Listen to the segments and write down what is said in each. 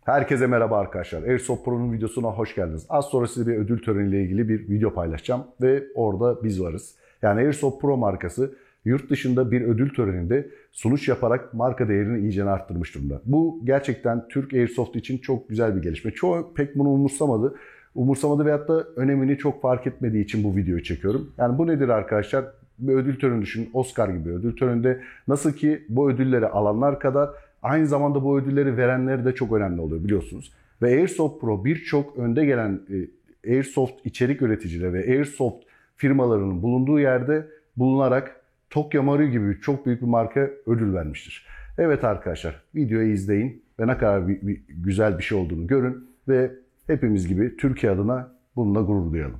Herkese merhaba arkadaşlar. Airsoft PRO'nun videosuna hoş geldiniz. Az sonra size bir ödül töreniyle ilgili bir video paylaşacağım ve orada biz varız. Yani Airsoft PRO markası yurt dışında bir ödül töreninde sunuş yaparak marka değerini iyice arttırmış durumda. Bu gerçekten Türk Airsoft için çok güzel bir gelişme. Çoğu pek bunu umursamadı veyahut da önemini çok fark etmediği için bu videoyu çekiyorum. Yani bu nedir arkadaşlar? Bir ödül töreni düşünün, Oscar gibi ödül töreninde nasıl ki bu ödülleri alanlar kadar aynı zamanda bu ödülleri verenleri de çok önemli oluyor biliyorsunuz. Ve Airsoft PRO birçok önde gelen Airsoft içerik üreticileri ve Airsoft firmalarının bulunduğu yerde bulunarak Tokyo Marui gibi çok büyük bir marka ödül vermiştir. Evet arkadaşlar, videoyu izleyin ve ne kadar güzel bir şey olduğunu görün ve hepimiz gibi Türkiye adına bununla gurur duyalım.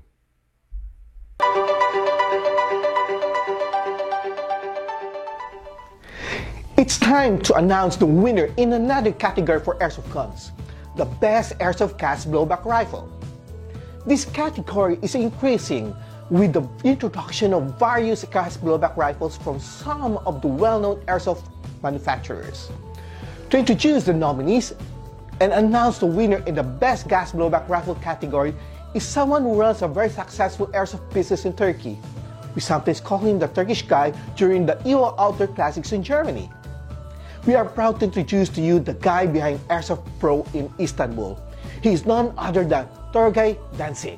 It's time to announce the winner in another category for airsoft guns, the best airsoft gas blowback rifle. This category is increasing with the introduction of various gas blowback rifles from some of the well-known airsoft manufacturers. To introduce the nominees and announce the winner in the best gas blowback rifle category is someone who runs a very successful airsoft business in Turkey. We sometimes call him the Turkish guy during the EVO Outdoor Classics in Germany. We are proud to introduce to you the guy behind Airsoft PRO in Istanbul. He is none other than Turgay Dancing.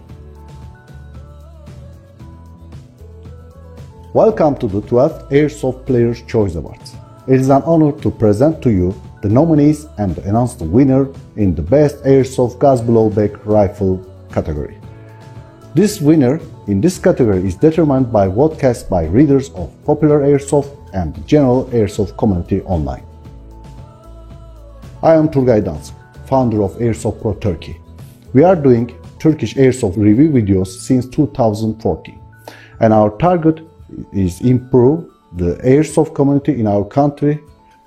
Welcome to the 12th Airsoft Players' Choice Awards. It is an honor to present to you the nominees and announce the winner in the Best Airsoft Gas Blowback Rifle category. This winner in this category is determined by vote cast by readers of Popular Airsoft and the general Airsoft community online. I am Turgay Dancing, founder of Airsoft PRO Turkey. We are doing Turkish Airsoft review videos since 2014, and our target is improve the Airsoft community in our country.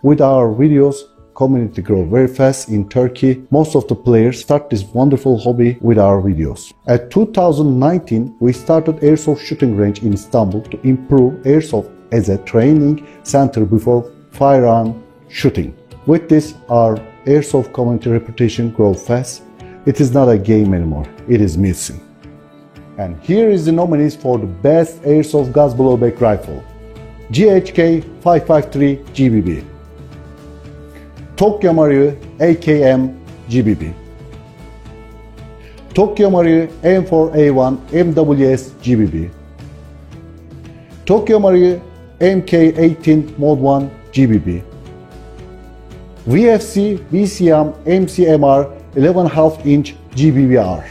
With our videos, community grow very fast in Turkey. Most of the players start this wonderful hobby with our videos. At 2019, we started Airsoft shooting range in Istanbul to improve Airsoft as a training center before firearm shooting. With this, our Airsoft community reputation grows fast. It is not a game anymore, it is missing. And here is the nominees for the best Airsoft gas blowback rifle. GHK 553 GBB, Tokyo Marui AKM GBB, Tokyo Marui M4A1 MWS GBB, Tokyo Marui MK18 Mod 1 GBB, VFC VCM MCMR 11.5 inch GBBR.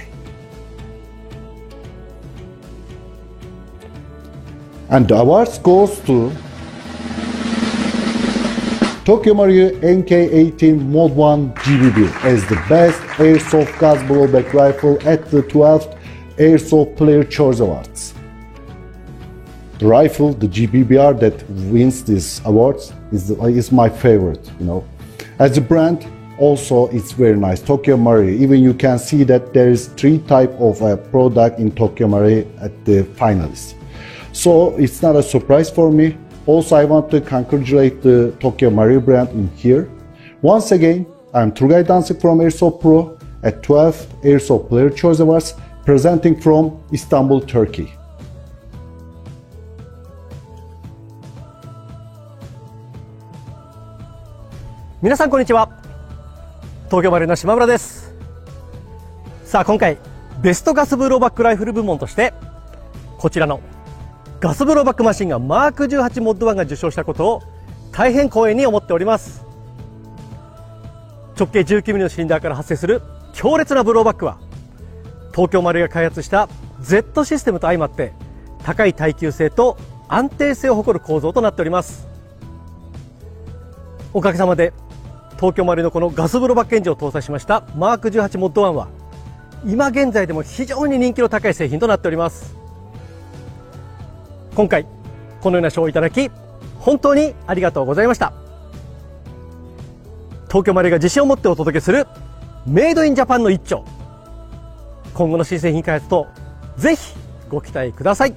And the awards goes to Tokyo Marui MK18 Mod 1 GBB as the best Airsoft gas blowback rifle at the 12th Airsoft Player Choice Awards. The rifle, the GBBR that wins these awards is my favorite, As a brand, also it's very nice. Tokyo Marui, even you can see that there is 3 types of product in Tokyo Marui at the finalists. So it's not a surprise for me. Also, I want to congratulate the Tokyo Marui brand in here. Once again, I'm Turgay Dancing from Airsoft PRO at 12th Airsoft Player Choice Awards, presenting from Istanbul, Turkey. 皆さんこんにちは。東京マルイの島村です。さあ今回ベストガスブローバックライフル部門としてこちらのガスブローバックマシンがマーク18モッド1が受賞したことを大変光栄に思っております。直径 19mm のシリンダーから発生する強烈なブローバックは東京マルイが開発した Z システムと相まって高い耐久性と安定性を誇る構造となっております。おかげさまで東京マルイのこのガスブローバックエンジンを搭載しましたマーク18モッド1は今現在でも非常に人気の高い製品となっております。今回このような賞をいただき本当にありがとうございました。東京マルイが自信を持ってお届けするメイドインジャパンの一丁、今後の新製品開発とぜひご期待ください。